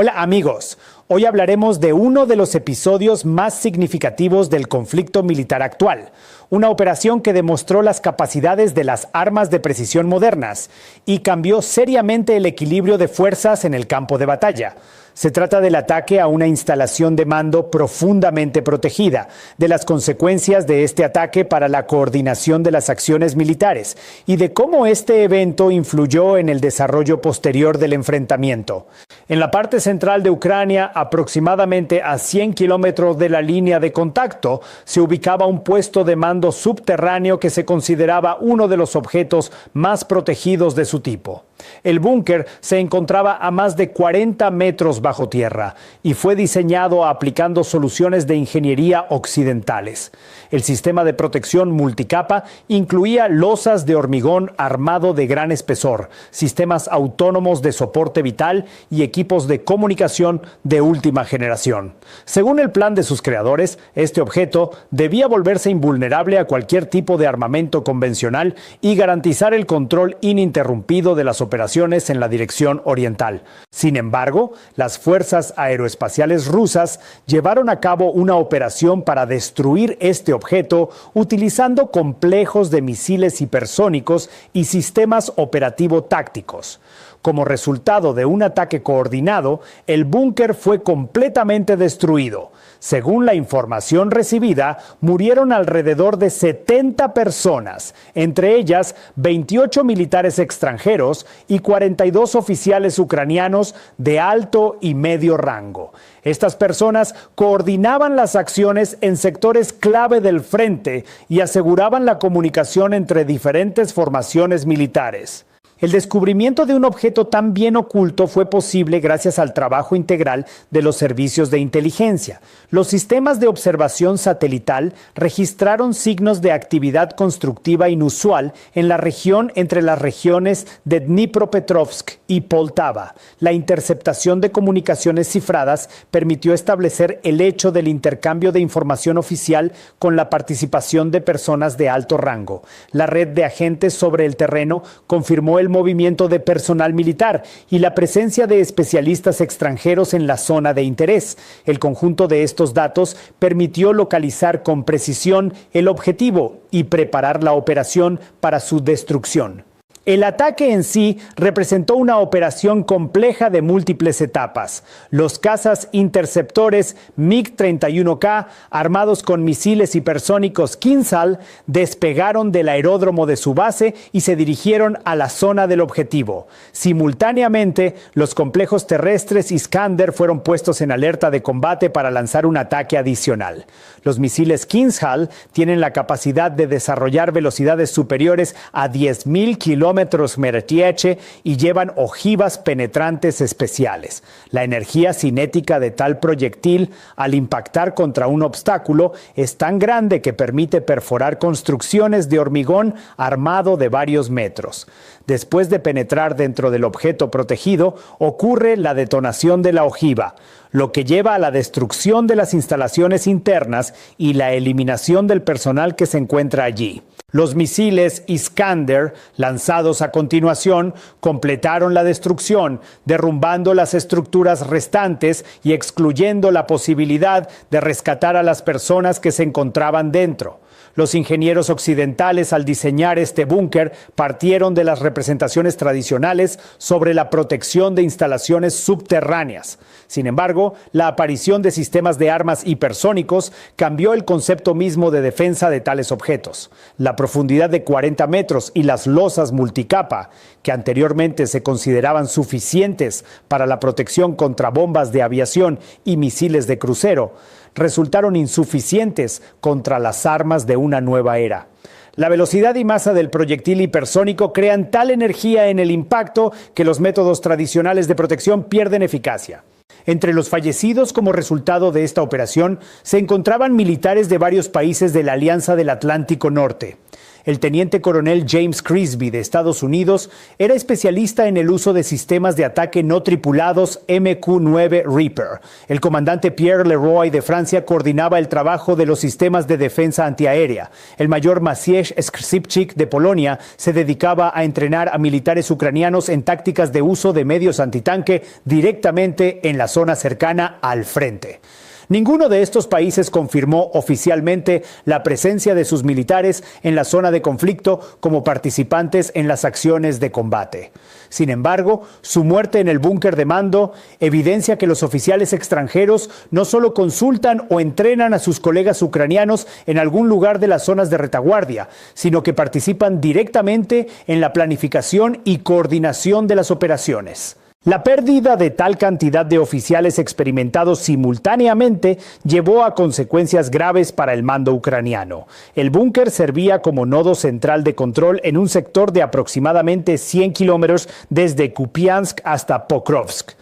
Hola amigos, hoy hablaremos de uno de los episodios más significativos del conflicto militar actual, una operación que demostró las capacidades de las armas de precisión modernas y cambió seriamente el equilibrio de fuerzas en el campo de batalla. Se trata del ataque a una instalación de mando profundamente protegida, de las consecuencias de este ataque para la coordinación de las acciones militares y de cómo este evento influyó en el desarrollo posterior del enfrentamiento. En la parte central de Ucrania, aproximadamente a 100 kilómetros de la línea de contacto, se ubicaba un puesto de mando subterráneo que se consideraba uno de los objetos más protegidos de su tipo. El búnker se encontraba a más de 40 metros bajo tierra y fue diseñado aplicando soluciones de ingeniería occidentales. El sistema de protección multicapa incluía losas de hormigón armado de gran espesor, sistemas autónomos de soporte vital y equipos de comunicación de última generación. Según el plan de sus creadores, este objeto debía volverse invulnerable a cualquier tipo de armamento convencional y garantizar el control ininterrumpido de las operaciones en la dirección oriental. Sin embargo, las fuerzas aeroespaciales rusas llevaron a cabo una operación para destruir este objeto utilizando complejos de misiles hipersónicos y sistemas operativo-tácticos. Como resultado de un ataque coordinado, el búnker fue completamente destruido. Según la información recibida, murieron alrededor de 70 personas, entre ellas 28 militares extranjeros y 42 oficiales ucranianos de alto y medio rango. Estas personas coordinaban las acciones en sectores clave del frente y aseguraban la comunicación entre diferentes formaciones militares. El descubrimiento de un objeto tan bien oculto fue posible gracias al trabajo integral de los servicios de inteligencia. Los sistemas de observación satelital registraron signos de actividad constructiva inusual en la región entre las regiones de Dnipropetrovsk y Poltava. La interceptación de comunicaciones cifradas permitió establecer el hecho del intercambio de información oficial con la participación de personas de alto rango. La red de agentes sobre el terreno confirmó el movimiento de personal militar y la presencia de especialistas extranjeros en la zona de interés. El conjunto de estos datos permitió localizar con precisión el objetivo y preparar la operación para su destrucción. El ataque en sí representó una operación compleja de múltiples etapas. Los cazas interceptores MiG-31K, armados con misiles hipersónicos Kinzhal, despegaron del aeródromo de su base y se dirigieron a la zona del objetivo. Simultáneamente, los complejos terrestres Iskander fueron puestos en alerta de combate para lanzar un ataque adicional. Los misiles Kinzhal tienen la capacidad de desarrollar velocidades superiores a 10.000 kilómetros Meretieche y llevan ojivas penetrantes especiales. La energía cinética de tal proyectil al impactar contra un obstáculo es tan grande que permite perforar construcciones de hormigón armado de varios metros. Después de penetrar dentro del objeto protegido, ocurre la detonación de la ojiva, lo que lleva a la destrucción de las instalaciones internas y la eliminación del personal que se encuentra allí. Los misiles Iskander, lanzados a continuación, completaron la destrucción, derrumbando las estructuras restantes y excluyendo la posibilidad de rescatar a las personas que se encontraban dentro. Los ingenieros occidentales, al diseñar este búnker, partieron de las representaciones tradicionales sobre la protección de instalaciones subterráneas. Sin embargo, la aparición de sistemas de armas hipersónicos cambió el concepto mismo de defensa de tales objetos. La profundidad de 40 metros y las losas multicapa, que anteriormente se consideraban suficientes para la protección contra bombas de aviación y misiles de crucero, resultaron insuficientes contra las armas de una nueva era. La velocidad y masa del proyectil hipersónico crean tal energía en el impacto que los métodos tradicionales de protección pierden eficacia. Entre los fallecidos como resultado de esta operación se encontraban militares de varios países de la Alianza del Atlántico Norte. El teniente coronel James Crisby de Estados Unidos era especialista en el uso de sistemas de ataque no tripulados MQ-9 Reaper. El comandante Pierre Leroy de Francia coordinaba el trabajo de los sistemas de defensa antiaérea. El mayor Maciej Skrzypczyk de Polonia se dedicaba a entrenar a militares ucranianos en tácticas de uso de medios antitanque directamente en la zona cercana al frente. Ninguno de estos países confirmó oficialmente la presencia de sus militares en la zona de conflicto como participantes en las acciones de combate. Sin embargo, su muerte en el búnker de mando evidencia que los oficiales extranjeros no solo consultan o entrenan a sus colegas ucranianos en algún lugar de las zonas de retaguardia, sino que participan directamente en la planificación y coordinación de las operaciones. La pérdida de tal cantidad de oficiales experimentados simultáneamente llevó a consecuencias graves para el mando ucraniano. El búnker servía como nodo central de control en un sector de aproximadamente 100 kilómetros desde Kupiansk hasta Pokrovsk.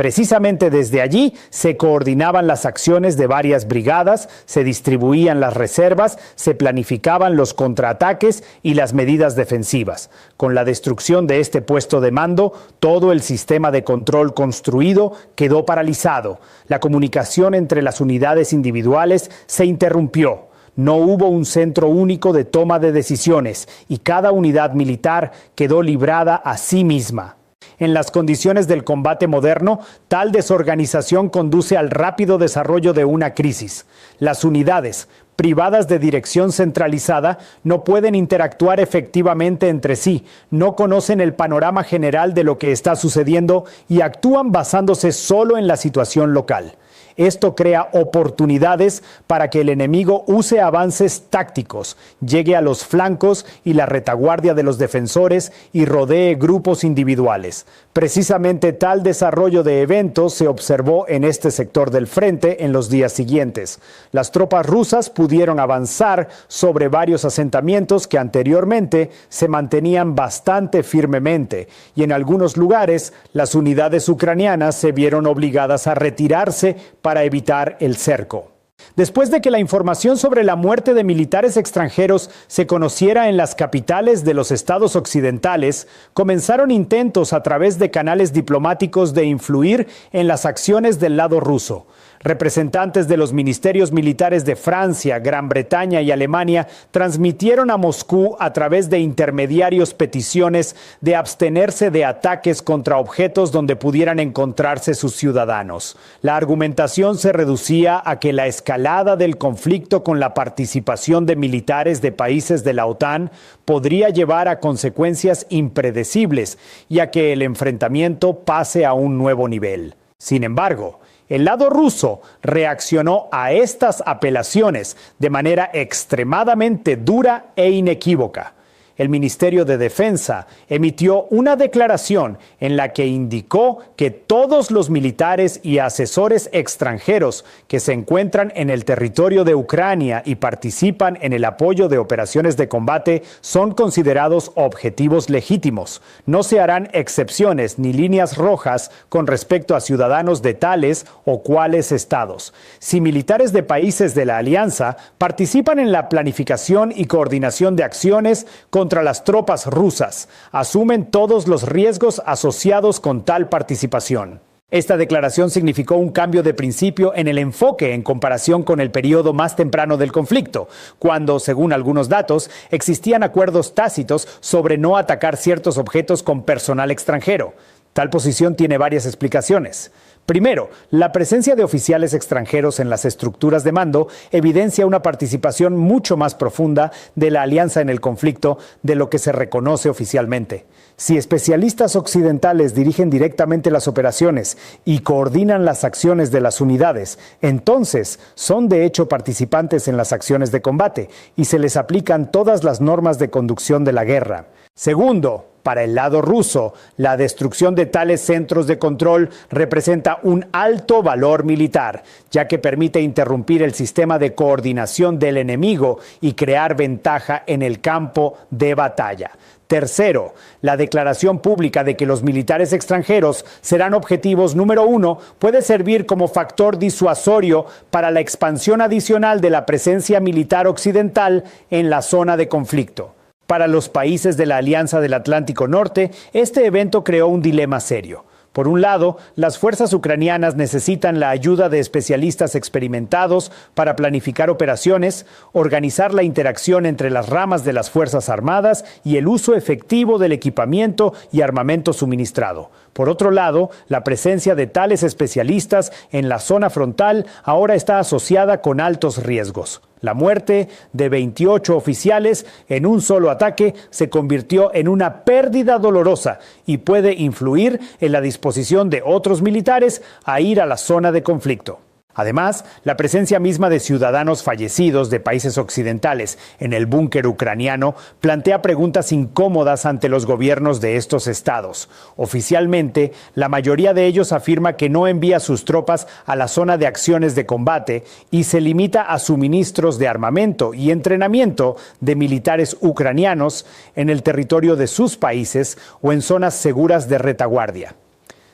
Precisamente desde allí se coordinaban las acciones de varias brigadas, se distribuían las reservas, se planificaban los contraataques y las medidas defensivas. Con la destrucción de este puesto de mando, todo el sistema de control construido quedó paralizado. La comunicación entre las unidades individuales se interrumpió. No hubo un centro único de toma de decisiones y cada unidad militar quedó librada a sí misma. En las condiciones del combate moderno, tal desorganización conduce al rápido desarrollo de una crisis. Las unidades, privadas de dirección centralizada, no pueden interactuar efectivamente entre sí, no conocen el panorama general de lo que está sucediendo y actúan basándose solo en la situación local. Esto crea oportunidades para que el enemigo use avances tácticos, llegue a los flancos y la retaguardia de los defensores y rodee grupos individuales. Precisamente tal desarrollo de eventos se observó en este sector del frente en los días siguientes. Las tropas rusas pudieron avanzar sobre varios asentamientos que anteriormente se mantenían bastante firmemente y en algunos lugares las unidades ucranianas se vieron obligadas a retirarse para evitar el cerco. Después de que la información sobre la muerte de militares extranjeros se conociera en las capitales de los estados occidentales, comenzaron intentos a través de canales diplomáticos de influir en las acciones del lado ruso. Representantes de los ministerios militares de Francia, Gran Bretaña y Alemania transmitieron a Moscú a través de intermediarios peticiones de abstenerse de ataques contra objetos donde pudieran encontrarse sus ciudadanos. La argumentación se reducía a que la escalada del conflicto con la participación de militares de países de la OTAN podría llevar a consecuencias impredecibles y a que el enfrentamiento pase a un nuevo nivel. Sin embargo, el lado ruso reaccionó a estas apelaciones de manera extremadamente dura e inequívoca. El Ministerio de Defensa emitió una declaración en la que indicó que todos los militares y asesores extranjeros que se encuentran en el territorio de Ucrania y participan en el apoyo de operaciones de combate son considerados objetivos legítimos. No se harán excepciones ni líneas rojas con respecto a ciudadanos de tales o cuales estados. Si militares de países de la alianza participan en la planificación y coordinación de acciones contra las tropas rusas, asumen todos los riesgos asociados con tal participación. Esta declaración significó un cambio de principio en el enfoque en comparación con el periodo más temprano del conflicto, cuando, según algunos datos, existían acuerdos tácitos sobre no atacar ciertos objetos con personal extranjero. Tal posición tiene varias explicaciones. Primero, la presencia de oficiales extranjeros en las estructuras de mando evidencia una participación mucho más profunda de la alianza en el conflicto de lo que se reconoce oficialmente. Si especialistas occidentales dirigen directamente las operaciones y coordinan las acciones de las unidades, entonces son de hecho participantes en las acciones de combate y se les aplican todas las normas de conducción de la guerra. Segundo, para el lado ruso, la destrucción de tales centros de control representa un alto valor militar, ya que permite interrumpir el sistema de coordinación del enemigo y crear ventaja en el campo de batalla. Tercero, la declaración pública de que los militares extranjeros serán objetivos número 1 puede servir como factor disuasorio para la expansión adicional de la presencia militar occidental en la zona de conflicto. Para los países de la Alianza del Atlántico Norte, este evento creó un dilema serio. Por un lado, las fuerzas ucranianas necesitan la ayuda de especialistas experimentados para planificar operaciones, organizar la interacción entre las ramas de las Fuerzas Armadas y el uso efectivo del equipamiento y armamento suministrado. Por otro lado, la presencia de tales especialistas en la zona frontal ahora está asociada con altos riesgos. La muerte de 28 oficiales en un solo ataque se convirtió en una pérdida dolorosa y puede influir en la disposición de otros militares a ir a la zona de conflicto. Además, la presencia misma de ciudadanos fallecidos de países occidentales en el búnker ucraniano plantea preguntas incómodas ante los gobiernos de estos estados. Oficialmente, la mayoría de ellos afirma que no envía sus tropas a la zona de acciones de combate y se limita a suministros de armamento y entrenamiento de militares ucranianos en el territorio de sus países o en zonas seguras de retaguardia.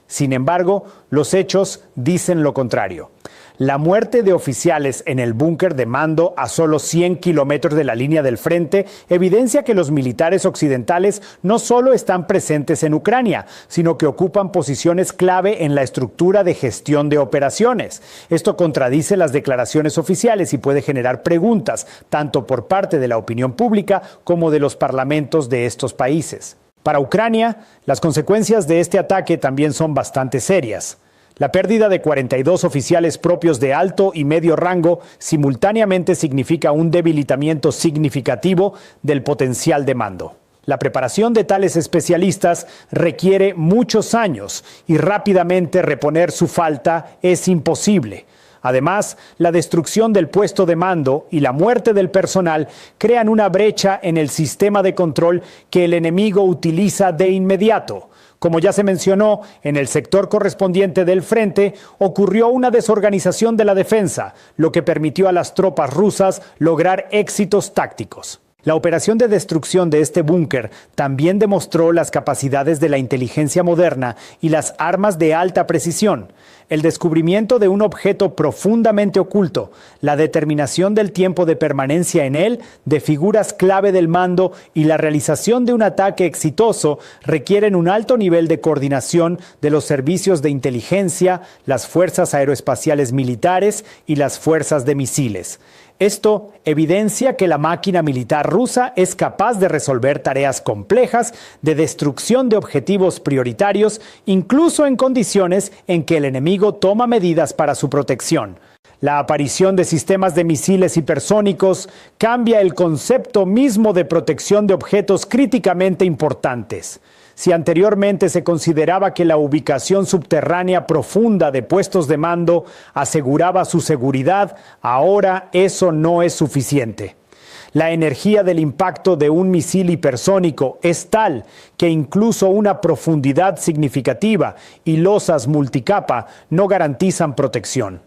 Sin embargo, los hechos dicen lo contrario. La muerte de oficiales en el búnker de mando a solo 100 kilómetros de la línea del frente evidencia que los militares occidentales no solo están presentes en Ucrania, sino que ocupan posiciones clave en la estructura de gestión de operaciones. Esto contradice las declaraciones oficiales y puede generar preguntas, tanto por parte de la opinión pública como de los parlamentos de estos países. Para Ucrania, las consecuencias de este ataque también son bastante serias. La pérdida de 42 oficiales propios de alto y medio rango simultáneamente significa un debilitamiento significativo del potencial de mando. La preparación de tales especialistas requiere muchos años y rápidamente reponer su falta es imposible. Además, la destrucción del puesto de mando y la muerte del personal crean una brecha en el sistema de control que el enemigo utiliza de inmediato. Como ya se mencionó, en el sector correspondiente del frente ocurrió una desorganización de la defensa, lo que permitió a las tropas rusas lograr éxitos tácticos. La operación de destrucción de este búnker también demostró las capacidades de la inteligencia moderna y las armas de alta precisión. El descubrimiento de un objeto profundamente oculto, la determinación del tiempo de permanencia en él, de figuras clave del mando y la realización de un ataque exitoso requieren un alto nivel de coordinación de los servicios de inteligencia, las fuerzas aeroespaciales militares y las fuerzas de misiles. Esto evidencia que la máquina militar rusa es capaz de resolver tareas complejas de destrucción de objetivos prioritarios, incluso en condiciones en que el enemigo toma medidas para su protección. La aparición de sistemas de misiles hipersónicos cambia el concepto mismo de protección de objetos críticamente importantes. Si anteriormente se consideraba que la ubicación subterránea profunda de puestos de mando aseguraba su seguridad, ahora eso no es suficiente. La energía del impacto de un misil hipersónico es tal que incluso una profundidad significativa y losas multicapa no garantizan protección.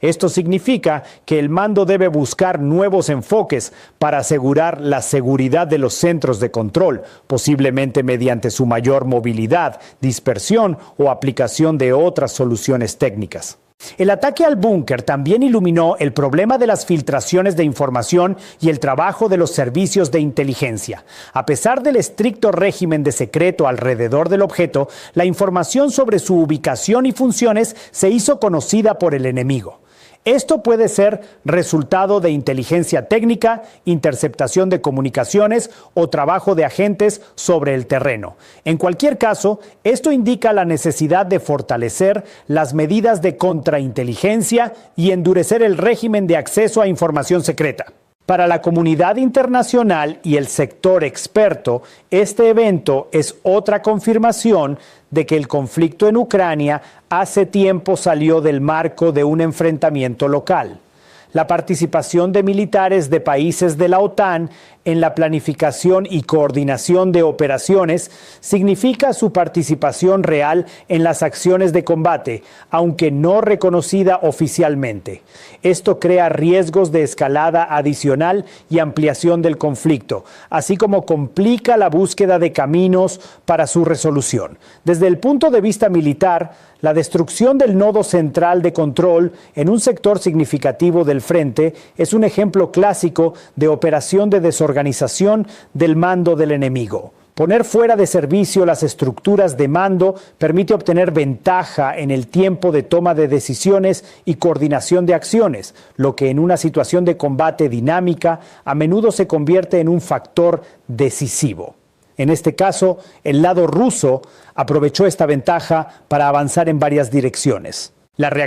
Esto significa que el mando debe buscar nuevos enfoques para asegurar la seguridad de los centros de control, posiblemente mediante su mayor movilidad, dispersión o aplicación de otras soluciones técnicas. El ataque al búnker también iluminó el problema de las filtraciones de información y el trabajo de los servicios de inteligencia. A pesar del estricto régimen de secreto alrededor del objeto, la información sobre su ubicación y funciones se hizo conocida por el enemigo. Esto puede ser resultado de inteligencia técnica, interceptación de comunicaciones o trabajo de agentes sobre el terreno. En cualquier caso, esto indica la necesidad de fortalecer las medidas de contrainteligencia y endurecer el régimen de acceso a información secreta. Para la comunidad internacional y el sector experto, este evento es otra confirmación de que el conflicto en Ucrania hace tiempo salió del marco de un enfrentamiento local. La participación de militares de países de la OTAN en la planificación y coordinación de operaciones significa su participación real en las acciones de combate, aunque no reconocida oficialmente. Esto crea riesgos de escalada adicional y ampliación del conflicto, así como complica la búsqueda de caminos para su resolución. Desde el punto de vista militar, la destrucción del nodo central de control en un sector significativo del frente es un ejemplo clásico de operación de desorganización reorganización del mando del enemigo. Poner fuera de servicio las estructuras de mando permite obtener ventaja en el tiempo de toma de decisiones y coordinación de acciones, lo que en una situación de combate dinámica a menudo se convierte en un factor decisivo. En este caso, el lado ruso aprovechó esta ventaja para avanzar en varias direcciones. La